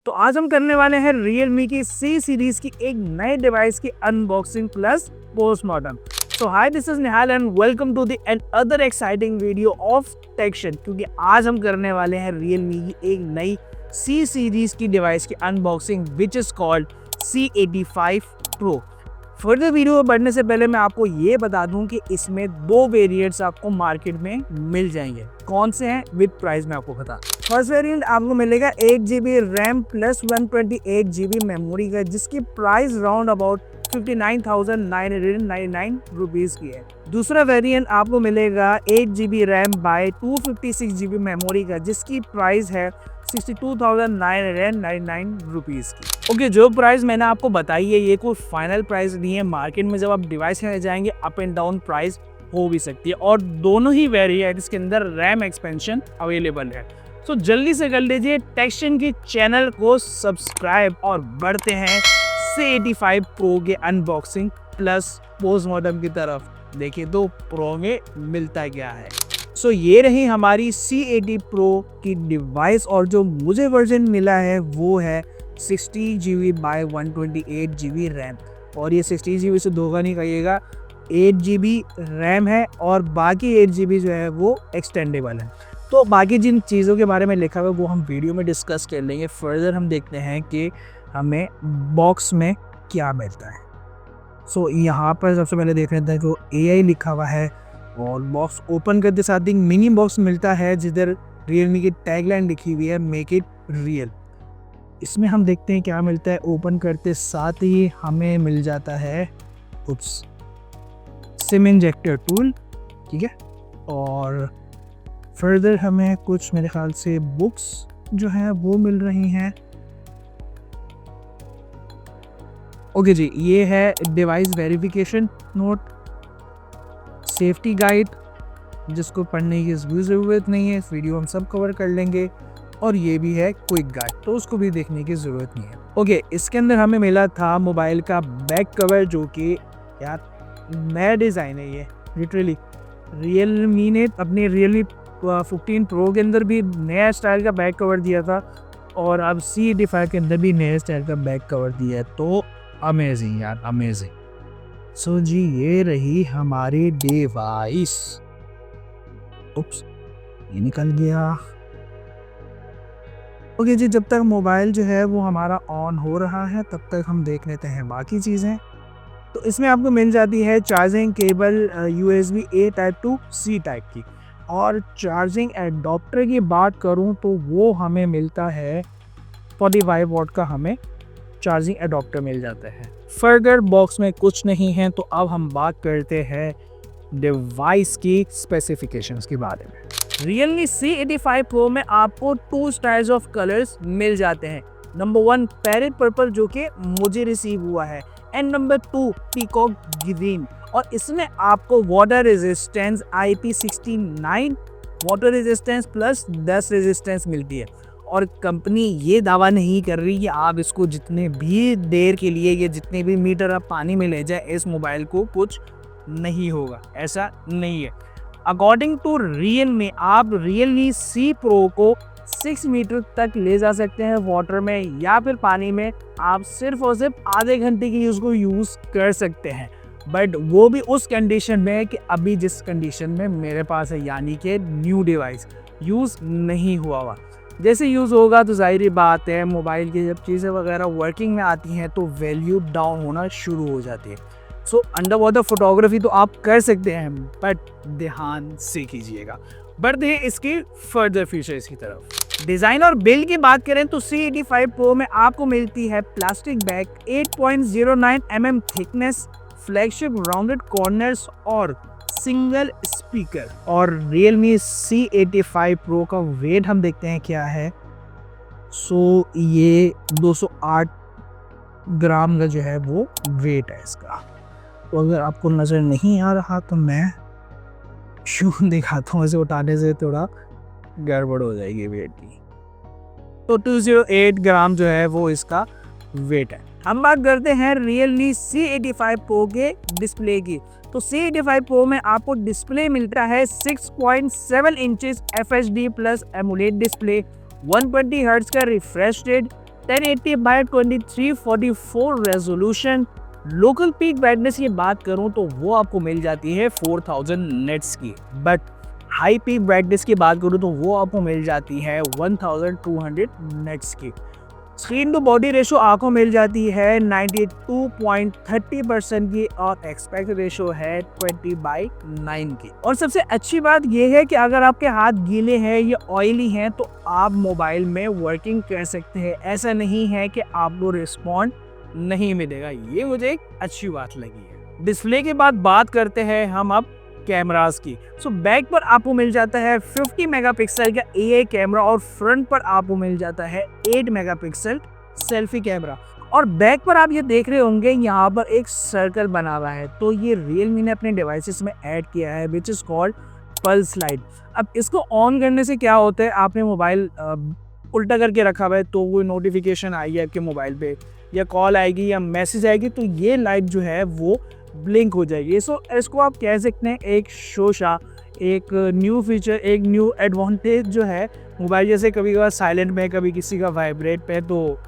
तो आज हम करने वाले हैं Realme की C सीरीज की एक नए डिवाइस की unboxing plus postmortem. So hi, this is Nihal and welcome to the other exciting video of Techshan, क्योंकि आज हम करने वाले हैं Realme की एक नई C सीरीज की डिवाइस की unboxing which is called C85 Pro। Further video में बढ़ने से पहले मैं आपको ये बता दूं कि इसमें दो वेरिएंट्स आपको मार्केट में मिल जाएंगे। कौन से हैं विद प्राइस मैं आपको बता। फर्स्ट वेरिएंट आपको मिलेगा 8GB RAM plus 128GB memory का, जिसकी प्राइस राउंड अबाउट 59,999 रुपीज़ की है। दूसरा वेरिएंट आपको मिलेगा 8GB RAM bye 256GB memory का, जिसकी प्राइस है 62,999 रुपीज़ की। ओके, जो प्राइस मैंने आपको बताई है ये कोई फाइनल प्राइस नहीं है। मार्केट में जब आप डिवाइस में जाएंगे अप एंड डाउन प्राइस हो भी सकती है, और दोनों ही वेरिएंट्स के अंदर रैम एक्सपेंशन अवेलेबल है। तो जल्दी से कर लीजिए टेक्शन की चैनल को सब्सक्राइब और बढ़ते हैं C85 Pro के अनबॉक्सिंग प्लस पोस्टमार्टम की तरफ। देखिए तो प्रो में मिलता क्या है। सो ये रही हमारी C80 Pro की डिवाइस, और जो मुझे वर्जन मिला है वो है 60GB बाय 128GB रैम। और ये 60GB से धोखा नहीं कहिएगा, 8GB रैम है और बाकी 8GB जो है वो एक्सटेंडेबल है। तो बाकी जिन चीज़ों के बारे में लिखा हुआ है वो हम वीडियो में डिस्कस कर लेंगे। फर्दर हम देखते हैं कि हमें बॉक्स में क्या मिलता है। सो यहाँ पर सबसे पहले देख लेते हैं जो AI लिखा हुआ है, और बॉक्स ओपन करते साथ ही मिनी बॉक्स मिलता है जिधर Realme की टैगलाइन लिखी हुई है मेक इट रियल। इसमें हम देखते हैं क्या मिलता है। ओपन करते साथ ही हमें मिल जाता है सिम इंजेक्टर टूल, ठीक है। और फर्दर हमें कुछ मेरे ख्याल से बुक्स जो हैं वो मिल रही हैं। ओके जी, ये है device verification note, safety guide जिसको पढ़ने की ज़रूरत नहीं है, इस वीडियो हम सब कवर कर लेंगे। और ये भी है क्विक गाइड, तो उसको भी देखने की ज़रूरत नहीं है। ओके, इसके अंदर हमें मिला था मोबाइल का बैक कवर, जो कि यार नया डिज़ाइन है ये लिटरली। Realme ने अपने Realme 15 Pro के अंदर भी नया स्टाइल का बैक कवर दिया था, और अब C85 के अंदर भी नया स्टाइल का बैक कवर दिया है। तो अमेजिंग यार, अमेजिंग। सो जी, ये रही हमारी डिवाइस। उप्स, ये निकल गया। ओके जी, जब तक मोबाइल जो है वो हमारा ऑन हो रहा है तब तक हम देख लेते हैं बाकी चीज़ें। तो इसमें आपको मिल जाती है charging cable USB A type two C type की, और चार्जिंग एडॉप्टर की बात करूं तो वो हमें मिलता है 45 वॉट का, हमें चार्जिंग एडॉप्टर मिल जाता है। फर्दर बॉक्स में कुछ नहीं है। तो अब हम बात करते हैं डिवाइस की स्पेसिफिकेशंस के बारे में। Realme C85 Pro में आपको 2 स्टाइल्स ऑफ कलर्स मिल जाते हैं। नंबर 1 पैरेट पर्पल, जो कि मुझे रिसीव हुआ है, एंड नंबर 2 पीकॉक ग्रीन। और इसमें आपको water resistance IP69 water resistance plus dust resistance मिलती है। और कंपनी ये दावा नहीं कर रही कि आप इसको जितने भी देर के लिए या जितने भी मीटर आप पानी में ले जाए इस मोबाइल को कुछ नहीं होगा, ऐसा नहीं है। अकॉर्डिंग टू Realme, आप Realme C Pro को 6 मीटर तक ले जा सकते हैं वाटर में, या फिर पानी में आप सिर्फ और सिर्फ आधे घंटे की उसको यूज़ कर सकते हैं। बट वो भी उस कंडीशन में कि अभी जिस कंडीशन में मेरे पास है, यानी कि न्यू डिवाइस यूज़ नहीं हुआ। जैसे यूज़ होगा तो जाहिर बात है मोबाइल की जब चीज़ें वगैरह वर्किंग में आती हैं तो वैल्यू डाउन होना शुरू हो जाती है। सो अंडर वाटर फोटोग्राफी तो आप कर सकते हैं, बट ध्यान से कीजिएगा। बढ़ते हैं इसकी फर्दर फीचर्स की तरफ। डिज़ाइन और बिल्ड की बात करें तो C85 Pro में आपको मिलती है plastic back, 8.09 mm thickness, flagship rounded corners और सिंगल स्पीकर। और Realme C85 Pro का वेट हम देखते हैं क्या है। सो ये 208 ग्राम का जो है वो वेट है इसका। तो अगर आपको नज़र नहीं आ रहा तो मैं शू दिखाता हूँ, इसे उठाने से थोड़ा गड़बड़ हो जाएगी वेट की। तो 208 ग्राम जो है वो इसका वेट है। हम बात करते हैं Realme C85 Pro के डिस्प्ले की। तो C85 Pro में आपको डिस्प्ले मिलता है 6.7 inches FHD plus AMOLED display, 120 hertz का refresh rate, 1080 by 2344 resolution. Local peak brightness की बात करूं तो वो आपको मिल जाती है 4000 नेट्स की, बट हाई पीक ब्राइटनेस की बात करूं तो वो आपको मिल जाती है 1200 नेट्स की। स्क्रीन टू बॉडी रेशो आपको मिल जाती है 92.30% की और एक्सपेक्ट रेशो है 20/9 की। और सबसे अच्छी बात यह है कि अगर आपके हाथ गीले हैं या ऑयली हैं तो आप मोबाइल में वर्किंग कर सकते हैं। ऐसा नहीं है कि आपको रिस्पॉन्ड नहीं मिलेगा, ये मुझे एक अच्छी बात लगी है। डिस्प्ले के बाद बात करते हैं हम अब कैमरास की। बैक पर आपको मिल जाता है 50 मेगापिक्सल का AI कैमरा और फ्रंट पर आपको मिल जाता है 8 मेगापिक्सल सेल्फी कैमरा। और बैक पर आप ये देख रहे होंगे यहाँ पर एक सर्कल बना हुआ है, तो ये Realme ने अपने डिवाइसेस में ऐड किया है which is called pulse light. अब इसको ऑन करने से क्या होता है, आपने मोबाइल उल्टा करके रखा हुआ है तो कोई नोटिफिकेशन आएगी आपके मोबाइल पे या कॉल आएगी या मैसेज आएगी तो ये लाइट जो है वो ब्लिंक हो जाएगी। इसको आप कह सकते हैं एक शोशा, एक न्यू फीचर, एक एडवांटेज जो है मोबाइल। जैसे कभी कभार साइलेंट में, कभी किसी का वाइब्रेट पे, तो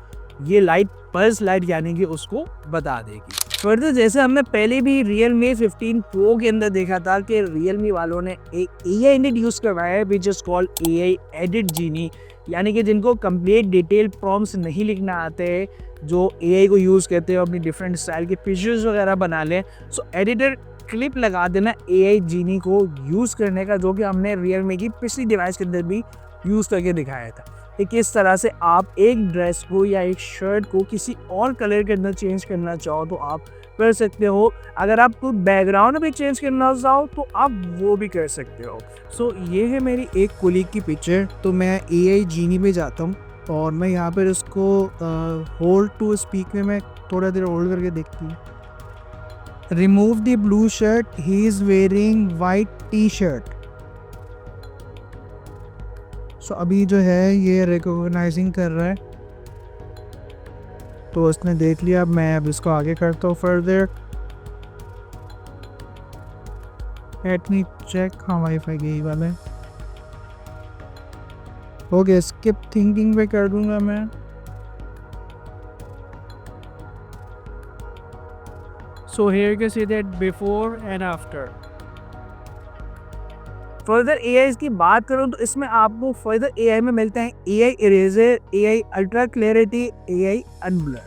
ये लाइट पल्स लाइट यानी कि उसको बता देगी। फर्दर जैसे हमने पहले भी Realme 15 Pro के अंदर देखा था कि Realme वालों ने एक AI इंट्रोड्यूस करवाया है which is called AI edit genie, यानी कि जिनको कंप्लीट डिटेल प्रॉम्प्ट्स नहीं लिखना आते, जो AI को यूज़ करते हैं अपनी डिफरेंट स्टाइल के पिक्चर्स वगैरह बना लें, एडिटर क्लिप लगा देना AI जीनी को यूज़ करने का, जो कि हमने Realme की पिछली डिवाइस के अंदर भी यूज़ करके दिखाया था कि किस तरह से आप एक ड्रेस को या एक शर्ट को किसी और कलर के अंदर चेंज करना चाहो तो आप कर सकते हो। अगर आपको बैकग्राउंड भी चेंज करना चाहो तो आप वो भी कर सकते हो। ये है मेरी एक कोलीग की पिक्चर। तो मैं AI जीनी में जाता हूँ और मैं यहाँ पर उसको होल्ड टू स्पीक में मैं थोड़ा देर होल्ड करके देखती हूँ। Remove the blue shirt, he is wearing white T shirt. अभी जो है ये रिकॉग्नाइजिंग कर रहा है, तो उसने देख लिया। मैं अब इसको आगे करता हूँ फर्दर। लेट मी चेक, हाँ वाईफाई यही वाला है। ओके, स्किप थिंकिंग पे कर दूंगा मैं। Here you can see that before and after. Further AI की बात करूँ तो इसमें आपको फर्दर AI में मिलते हैं AI eraser, AI ultra clarity, AI unblur.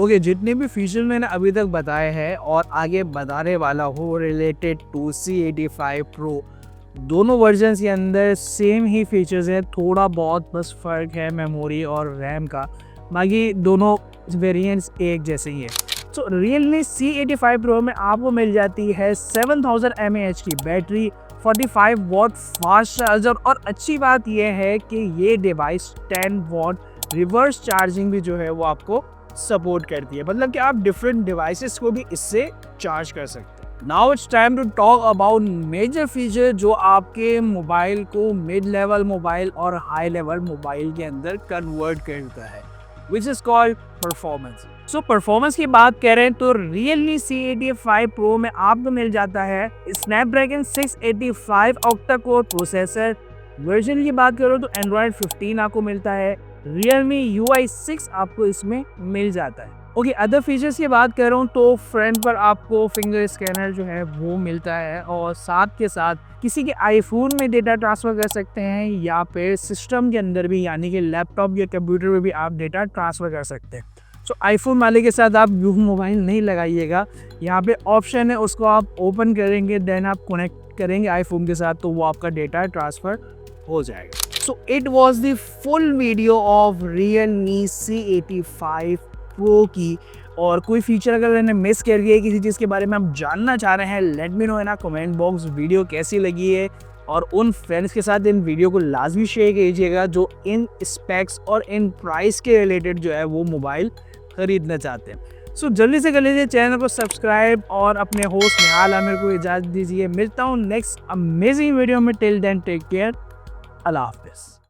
Okay, जितने भी फीचर मैंने अभी तक बताए हैं और आगे बताने वाला हूँ रिलेटेड टू C85 Pro, दोनों वर्जन्स के अंदर सेम ही फीचर्स है, थोड़ा बहुत बस फ़र्क है मेमोरी और रैम का, बाकी दोनों वेरिएंट्स एक जैसे ही है। Realme C85 Pro में आपको मिल जाती है 7000 mAh की बैटरी, 45 वॉट फास्ट चार्जर, और अच्छी बात यह है कि ये डिवाइस 10 वॉट रिवर्स चार्जिंग भी जो है वो आपको सपोर्ट करती है, मतलब कि आप डिफरेंट डिवाइसेस को भी इससे चार्ज कर सकते हैं। Now it's time to talk about major feature जो आपके मोबाइल को मिड लेवल मोबाइल और हाई लेवल मोबाइल के अंदर कन्वर्ट करता है, which is called performance. Performance की बात करें तो Realme C85 Pro में आपको मिल जाता है Snapdragon 685 octa core processor. Version की बात करो तो Android 15 आपको मिलता है, Realme UI 6 आपको इसमें मिल जाता है। ओके, अदर फीचर्स की बात करूँ तो फ्रंट पर आपको फिंगर स्कैनर जो है वो मिलता है, और साथ के साथ किसी के आईफोन में डेटा ट्रांसफ़र कर सकते हैं या फिर सिस्टम के अंदर भी, यानी कि लैपटॉप या कंप्यूटर में भी आप डेटा ट्रांसफ़र कर सकते हैं। आईफोन वाले के साथ आप यूं मोबाइल नहीं लगाइएगा, यहाँ पे ऑप्शन है उसको आप ओपन करेंगे, देन आप कनेक्ट करेंगे आईफोन के साथ तो वो आपका डेटा ट्रांसफ़र हो जाएगा। It was the full video of Realme C85 Pro की, और कोई फीचर अगर मैंने मिस कर दिया है, किसी चीज़ के बारे में आप जानना चाह रहे हैं, let me know in comment box. Video कैसी लगी है, और उन फ्रेंड्स के साथ इन वीडियो को लाजमी शेयर कीजिएगा जो इन स्पेक्स और इन प्राइस के रिलेटेड जो है वो मोबाइल खरीदना चाहते हैं। जल्दी से कर लीजिए चैनल को सब्सक्राइब, और अपने होस्ट निहाल आमिर को इजाज़त दीजिए। मिलता हूँ नेक्स्ट अमेजिंग वीडियो में। टिल देन टेक केयर, अल्लाह हाफिज़।